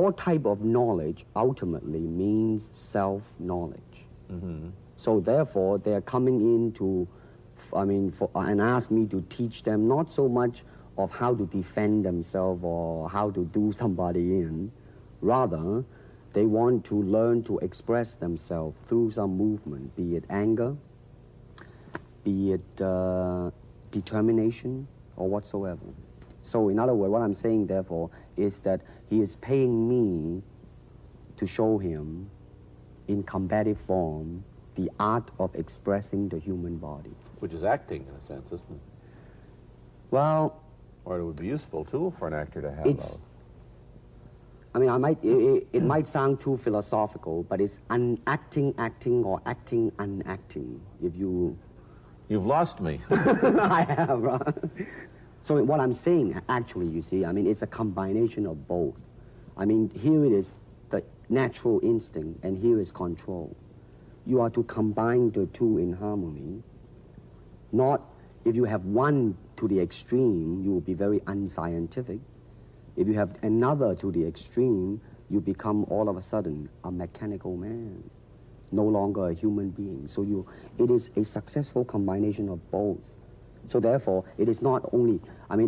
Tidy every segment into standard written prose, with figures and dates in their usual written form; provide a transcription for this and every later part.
all type of knowledge ultimately means self-knowledge. So therefore, they're coming in to, and ask me to teach them not so much of how to defend themselves or how to do somebody in. Rather, they want to learn to express themselves through some movement, be it anger, be it determination, or whatsoever. So in other words, what I'm saying, therefore, is that he is paying me to show him in combative form the art of expressing the human body. Which is acting, in a sense, isn't it? Well... Or it would be useful, too, for an actor to have it's, it might sound too philosophical, but it's acting, or acting, unacting, if you... You've lost me. I have, right? So what I'm saying, actually, you see, it's a combination of both. Here it is the natural instinct, and here is control. You are to combine the two in harmony. Not, if you have one to the extreme, you will be very unscientific. If you have another to the extreme, you become all of a sudden a mechanical man, no longer a human being. So it is a successful combination of both. So therefore, it is not only,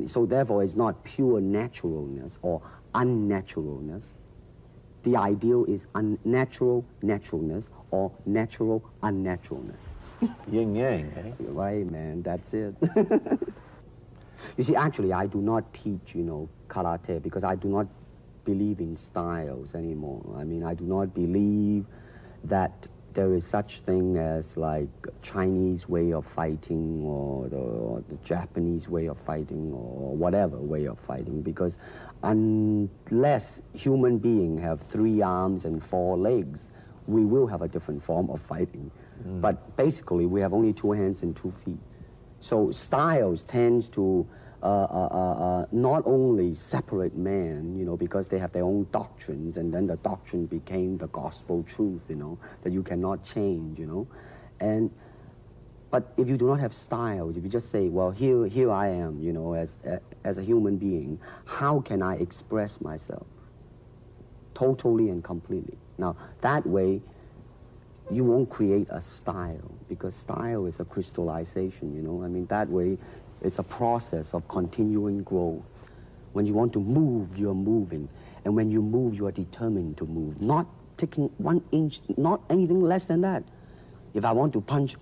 so therefore it's not pure naturalness or unnaturalness. The ideal is unnatural naturalness or natural unnaturalness. Yin-yang, eh? Right, man, that's it. You see, actually, I do not teach, karate because I do not believe in styles anymore. I do not believe that there is such thing as like Chinese way of fighting or the Japanese way of fighting or whatever way of fighting, because unless human beings have 3 arms and 4 legs, we will have a different form of fighting. But basically, we have only 2 hands and 2 feet. So styles tends to not only separate man, because they have their own doctrines, and then the doctrine became the gospel truth, that you cannot change, But if you do not have styles, if you just say, well, here I am, as a human being, how can I express myself? Totally and completely. Now, that way, you won't create a style, because style is a crystallization, that way, it's a process of continuing growth. When you want to move, you're moving. And when you move, you are determined to move. Not taking 1 inch, not anything less than that. If I want to punch,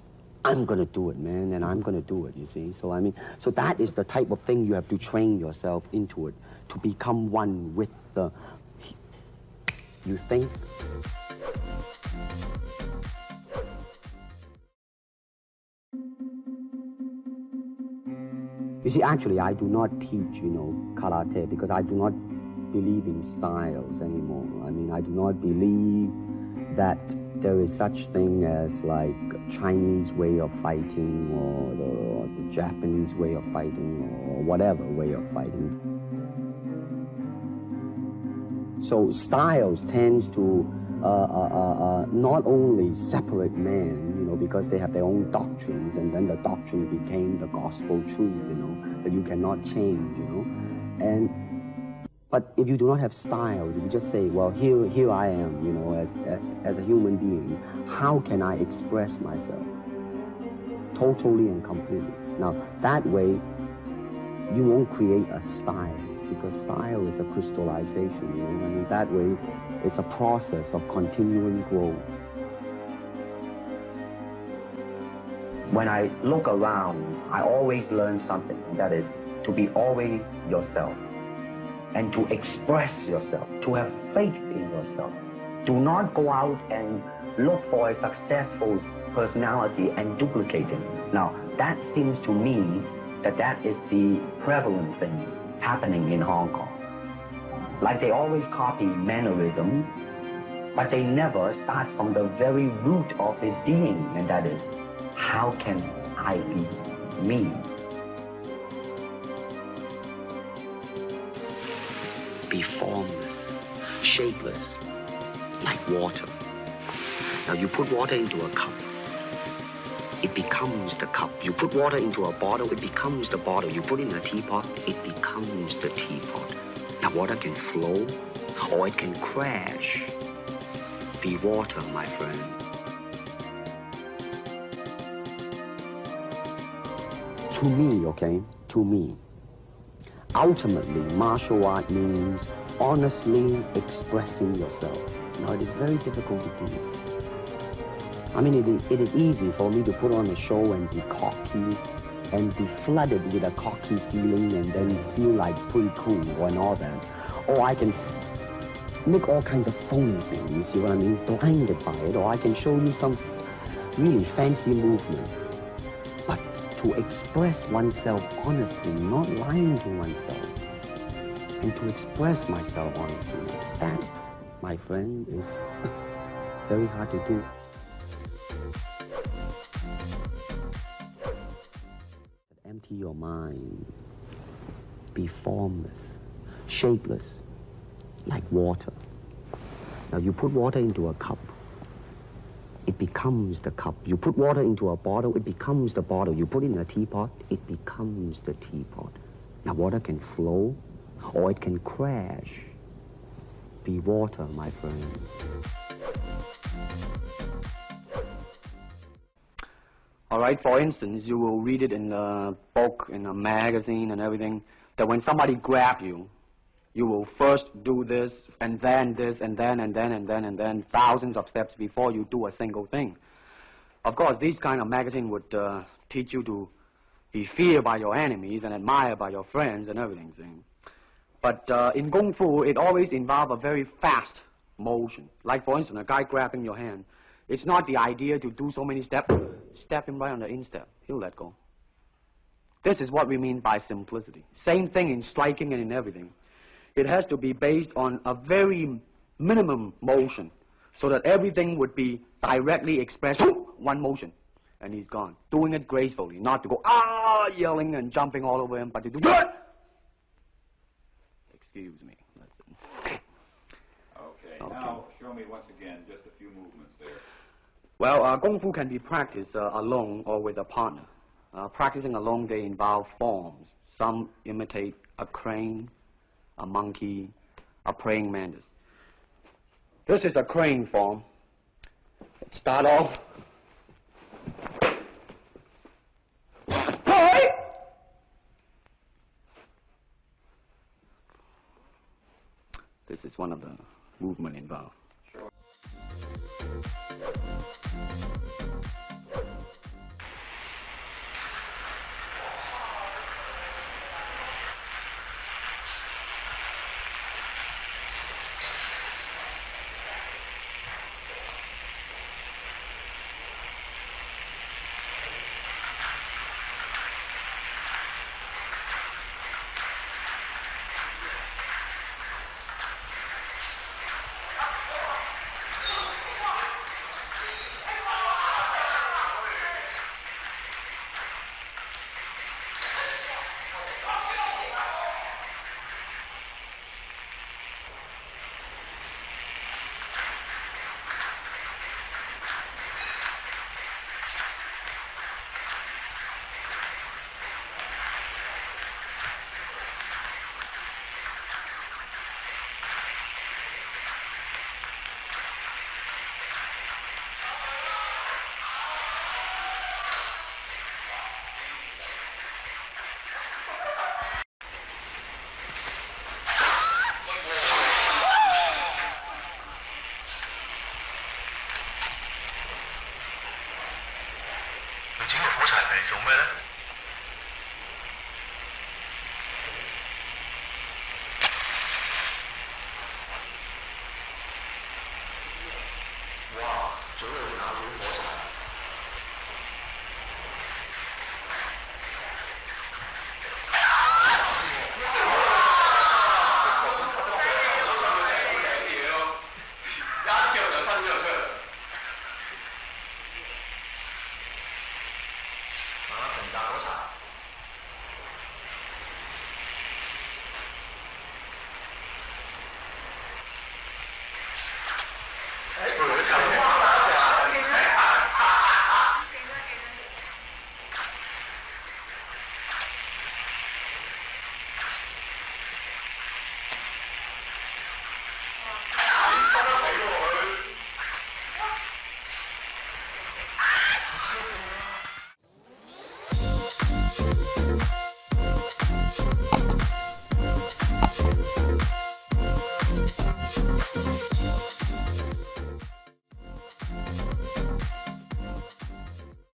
I'm going to do it, man, and I'm going to do it, you see. So, so that is the type of thing you have to train yourself into it, to become one with the... You think? You see, actually, I do not teach, karate because I do not believe in styles anymore. I do not believe that there is such thing as like Chinese way of fighting or the Japanese way of fighting or whatever way of fighting. So styles tends to not only separate man, because they have their own doctrines, and then the doctrine became the gospel truth, that you cannot change, But if you do not have styles, if you just say, well, here I am, as a human being, how can I express myself? Totally and completely. Now, that way, you won't create a style, because style is a crystallization, that way, it's a process of continuing growth. When I look around, I always learn something, and that is to be always yourself and to express yourself, to have faith in yourself. Do not go out and look for a successful personality and duplicate him. Now, that seems to me that is the prevalent thing happening in Hong Kong. Like they always copy mannerism, but they never start from the very root of his being, and that is, how can I be me? Be formless, shapeless, like water. Now you put water into a cup, it becomes the cup. You put water into a bottle, it becomes the bottle. You put in a teapot, it becomes the teapot. Now water can flow, or it can crash. Be water, my friend. To me, okay, to me, ultimately, martial art means honestly expressing yourself. Now, it is very difficult to do. I mean, it is easy for me to put on a show and be cocky and be flooded with a cocky feeling and then feel like pretty cool and all that. Or I can make all kinds of phony things, you see what I mean? Blinded by it. Or I can show you some really fancy movement. But to express oneself honestly, not lying to oneself, and to express myself honestly, that, my friend, is very hard to do. Empty your mind. Be formless, shapeless, like water. Now you put water into a cup, it becomes the cup. You put water into a bottle, it becomes the bottle. You put it in a teapot, it becomes the teapot. Now water can flow or it can crash. Be water, my friend. All right, for instance, you will read it in a book, in a magazine and everything, that when somebody grabs you, you will first do this, and then this, and then, thousands of steps before you do a single thing. Of course, these kind of magazine would teach you to be feared by your enemies and admired by your friends and everything. See? But in Kung Fu, it always involves a very fast motion. Like, for instance, a guy grabbing your hand. It's not the idea to do so many steps. Step him right on the instep. He'll let go. This is what we mean by simplicity. Same thing in striking and in everything. It has to be based on a very minimum motion so that everything would be directly expressed. One motion, and he's gone. Doing it gracefully, not to go, yelling and jumping all over him, but to do it. Excuse me. That's it. Okay, now show me once again just a few movements there. Well, Kung Fu can be practiced alone or with a partner. Practicing alone, they involve forms. Some imitate a crane, a monkey, a praying mantis. This is a crane form. Start off. This is one of the movement involved.